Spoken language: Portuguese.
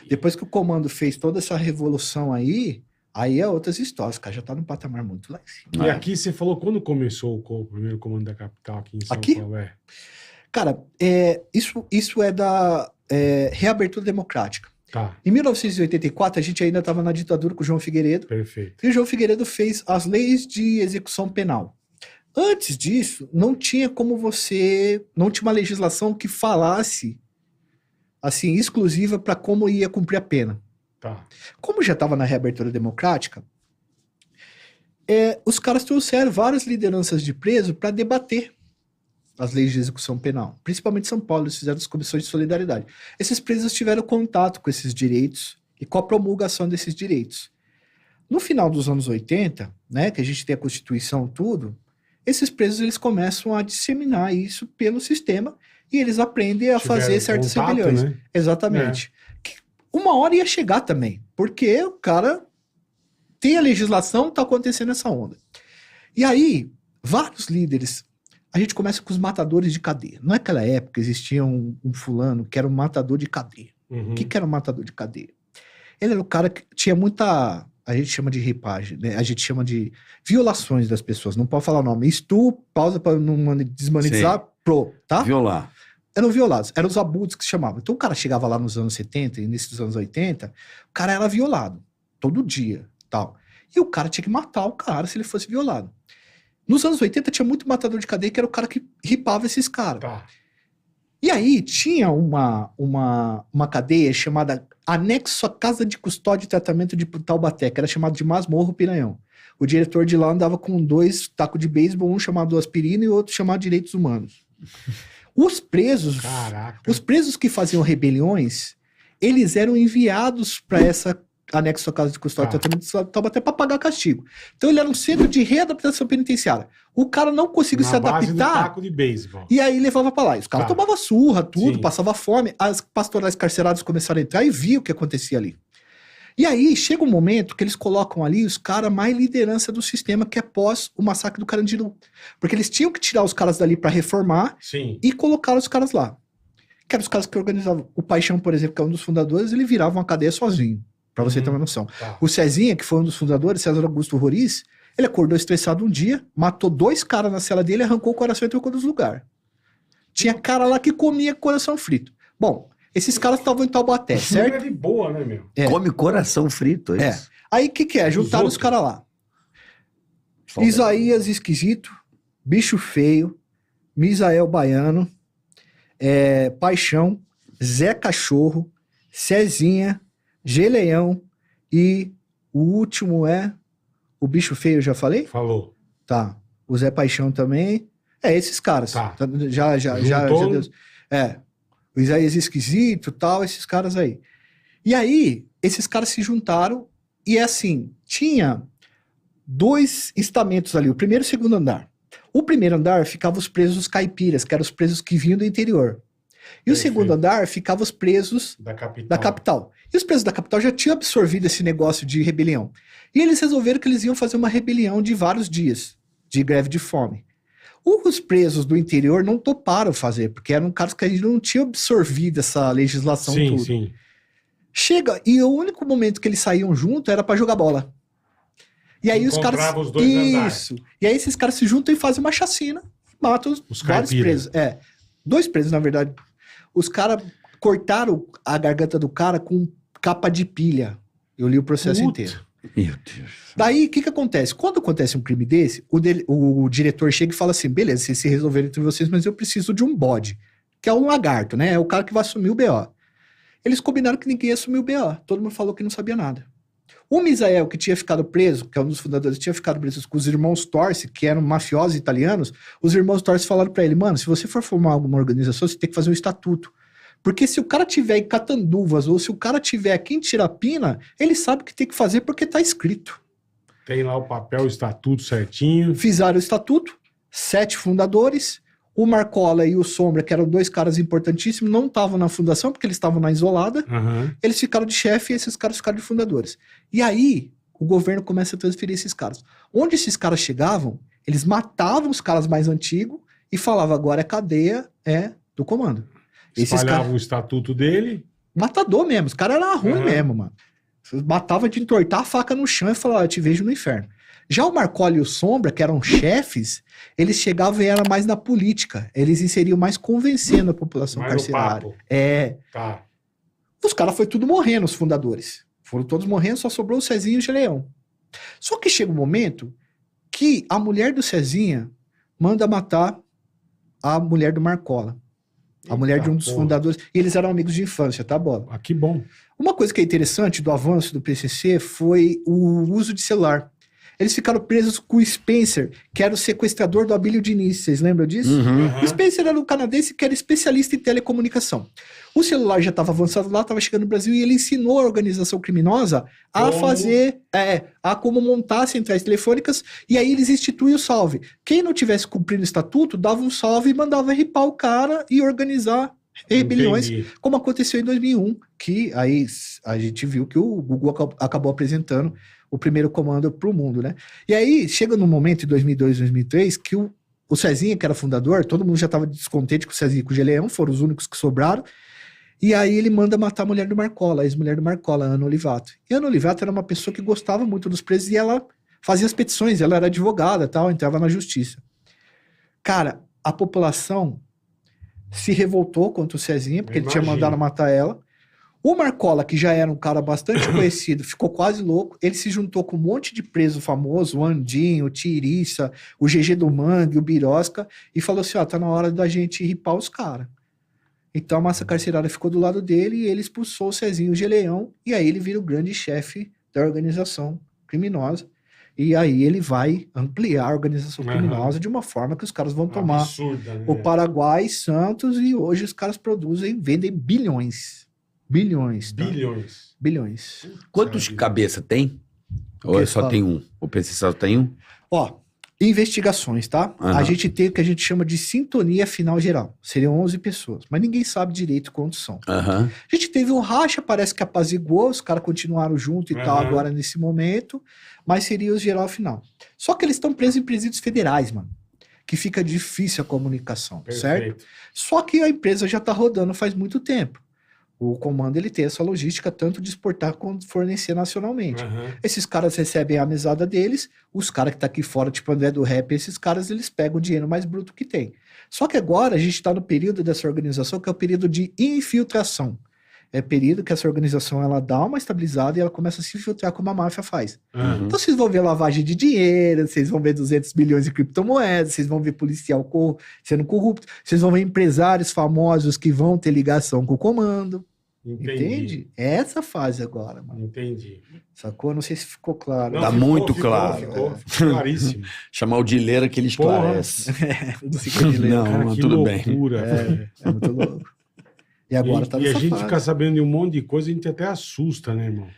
Depois que o comando fez toda essa revolução aí é outras histórias, cara, já tá num patamar muito lá em cima. E aqui você falou quando começou o primeiro comando da capital aqui em São Aqui? Paulo? Cara, isso é da reabertura democrática. Tá. Em 1984, a gente ainda estava na ditadura com o João Figueiredo. Perfeito. E o João Figueiredo fez as leis de execução penal. Antes disso, não tinha uma legislação que falasse assim, exclusiva para como ia cumprir a pena. Tá. Como já estava na reabertura democrática, os caras trouxeram várias lideranças de preso para debater as leis de execução penal. Principalmente em São Paulo, eles fizeram as comissões de solidariedade. Esses presos tiveram contato com esses direitos e com a promulgação desses direitos. No final dos anos 80, né, que a gente tem a Constituição tudo, esses presos eles começam a disseminar isso pelo sistema e eles aprendem a fazer certas rebeliões. Né? Exatamente. Que uma hora ia chegar também, porque o cara tem a legislação, tá acontecendo essa onda. E aí, vários líderes, a gente começa com os matadores de cadeia. Naquela época existia um fulano que era um matador de cadeia. Uhum. O que era um matador de cadeia? Ele era o cara que tinha muita... A gente chama de ripagem, né? A gente chama de violações das pessoas. Não pode falar o nome. Estupro, pausa para não desmonetizar, tá? Violar. Eram violados, eram os abusos que se chamavam. Então o cara chegava lá nos anos 70, início dos anos 80, o cara era violado, todo dia, tal. E o cara tinha que matar o cara se ele fosse violado. Nos anos 80 tinha muito matador de cadeia que era o cara que ripava esses caras. Tá. E aí tinha uma cadeia chamada Anexo à Casa de Custódia e Tratamento de Taubaté, que era chamado de Masmorro Piranhão. O diretor de lá andava com 2 tacos de beisebol, um chamado Aspirina e outro chamado Direitos Humanos. Os presos que faziam rebeliões, eles eram enviados para essa anexo à Casa de Custódia e Tratamento de Taubaté para pagar castigo. Então ele era um centro de readaptação penitenciária. O cara não conseguiu se adaptar. Taco de beisebol. E aí levava para lá. E os caras tomavam surra, tudo, Sim. Passava fome. As pastorais carcerárias começaram a entrar e viam o que acontecia ali. E aí chega um momento que eles colocam ali os caras mais liderança do sistema, que é pós o massacre do Carandiru. Porque eles tinham que tirar os caras dali para reformar. Sim. E colocar os caras lá. Que eram os caras que organizavam. O Paixão, por exemplo, que é um dos fundadores, ele virava uma cadeia sozinho. Pra você ter uma noção. Tá. O Cezinha, que foi um dos fundadores, César Augusto Roriz, ele acordou estressado um dia, matou 2 caras na cela dele, arrancou o coração e trocou dos lugares. Tinha cara lá que comia coração frito. Bom, esses caras estavam em Taubaté, certo? É de boa, né, meu? Come coração frito, é isso? Aí o que é? Juntaram os caras lá. Isaías Esquisito, Bicho Feio, Misael Baiano, Paixão, Zé Cachorro, Cezinha, Geleão e o último o Bicho Feio, eu já falei? Falou. Tá. O Zé Paixão também. Esses caras. Tá. Já Deus. O Isaías Esquisito e tal, esses caras aí. E aí, esses caras se juntaram e assim, tinha 2 estamentos ali, o primeiro e o segundo andar. O primeiro andar ficavam os presos caipiras, que eram os presos que vinham do interior. E o segundo andar ficavam os presos da capital. E os presos da capital já tinham absorvido esse negócio de rebelião. E eles resolveram que eles iam fazer uma rebelião de vários dias, de greve de fome. Os presos do interior não toparam fazer, porque eram caras que a gente não tinha absorvido essa legislação tudo. Sim. E o único momento que eles saíam junto era para jogar bola. E aí os caras... os 2 andares. E aí esses caras se juntam e fazem uma chacina, matam os vários presos. 2 presos, na verdade. Os caras cortaram a garganta do cara com capa de pilha. Eu li o processo inteiro. Meu Deus. Daí, o que acontece? Quando acontece um crime desse, o diretor chega e fala assim, beleza, vocês se resolveram entre vocês, mas eu preciso de um bode, que é um lagarto, né? É o cara que vai assumir o BO. Eles combinaram que ninguém ia assumir o BO. Todo mundo falou que não sabia nada. O Misael, que tinha ficado preso, que é um dos fundadores, tinha ficado preso com os irmãos Torce, que eram mafiosos italianos, os irmãos Torce falaram pra ele, mano, se você for formar alguma organização, você tem que fazer um estatuto. Porque se o cara tiver em Catanduvas, ou se o cara tiver aqui em Tirapina, ele sabe o que tem que fazer porque tá escrito. Tem lá o papel, o estatuto certinho. Fizeram o estatuto, 7 fundadores, o Marcola e o Sombra, que eram 2 caras importantíssimos, não estavam na fundação, porque eles estavam na isolada. Eles ficaram de chefe e esses caras ficaram de fundadores. E aí, o governo começa a transferir esses caras. Onde esses caras chegavam, eles matavam os caras mais antigos e falavam, agora a cadeia é do comando. Espalhava o estatuto dele. Matador mesmo. Os caras eram ruins mesmo, mano. Matava de entortar a faca no chão e falava, eu te vejo no inferno. Já o Marcola e o Sombra, que eram chefes, eles chegavam e eram mais na política. Eles inseriam mais convencendo a população Mais carcerária. no papo. É. Tá. Os caras foi tudo morrendo, os fundadores. Foram todos morrendo, só sobrou o Cezinha e o Geleão. Só que chega um momento que a mulher do Cezinha manda matar a mulher do Marcola. A mulher de um dos fundadores. E eles eram amigos de infância, tá, Bola? Ah, que bom. Uma coisa que é interessante do avanço do PCC foi o uso de celular. Eles ficaram presos com o Spencer, que era o sequestrador do Abílio Diniz. Vocês lembram disso? O Spencer era um canadense que era especialista em telecomunicação. O celular já estava avançado lá, estava chegando no Brasil, e ele ensinou a organização criminosa a fazer, como montar centrais telefônicas, e aí eles instituíam o salve. Quem não tivesse cumprindo o estatuto, dava um salve e mandava ripar o cara e organizar rebeliões, como aconteceu em 2001, que aí a gente viu que o Google acabou apresentando o primeiro comando para o mundo, né? E aí, chega num momento, em 2002, 2003, que o Cezinha, que era fundador, todo mundo já estava descontente com o Cezinha e com o Geleão, foram os únicos que sobraram, e aí ele manda matar a mulher do Marcola, a ex-mulher do Marcola, Ana Olivato. E a Ana Olivato era uma pessoa que gostava muito dos presos, e ela fazia as petições, ela era advogada, tal, entrava na justiça. Cara, a população se revoltou contra o Cezinha, porque ele tinha mandado matar ela. O Marcola, que já era um cara bastante conhecido, ficou quase louco. Ele se juntou com um monte de preso famoso, o Andinho, o Tiriça, o GG do Mangue, o Birosca, e falou assim, tá na hora da gente ripar os caras. Então a massa carcerária ficou do lado dele e ele expulsou o Cezinho e o Geleão, e aí ele vira o grande chefe da organização criminosa. E aí ele vai ampliar a organização criminosa de uma forma que os caras vão tomar o Paraguai, Santos, e hoje os caras vendem bilhões. Bilhões. Tá? Bilhões. Quantos cabeça tem? Ou só tem um? O PC só tem um? Ó, investigações, tá? A gente tem o que a gente chama de sintonia final geral. Seriam 11 pessoas, mas ninguém sabe direito quantos são. A gente teve um racha, parece que apaziguou, os caras continuaram junto e tal agora nesse momento, mas seria o geral final. Só que eles estão presos em presídios federais, mano. Que fica difícil a comunicação, certo? Só que a empresa já tá rodando faz muito tempo. O comando, ele tem essa logística tanto de exportar quanto fornecer nacionalmente. Esses caras recebem a mesada deles, os caras que tá aqui fora, tipo André do Rap, esses caras, eles pegam o dinheiro mais bruto que tem. Só que agora a gente tá no período dessa organização, que é o período de infiltração. É período que essa organização, ela dá uma estabilizada e ela começa a se infiltrar como a máfia faz. Então vocês vão ver lavagem de dinheiro, vocês vão ver 200 bilhões de criptomoedas, vocês vão ver policial sendo corrupto, vocês vão ver empresários famosos que vão ter ligação com o comando. Entende? É essa fase agora, mano. Entendi. Sacou? Não sei se ficou claro. Tá muito claro. Ficou claríssimo. Chamar o Dileira que ele esclarece. Cara, tudo loucura, bem. É muito louco. E agora tá nessa fase. E a gente fica sabendo de um monte de coisa, a gente até assusta, né, irmão?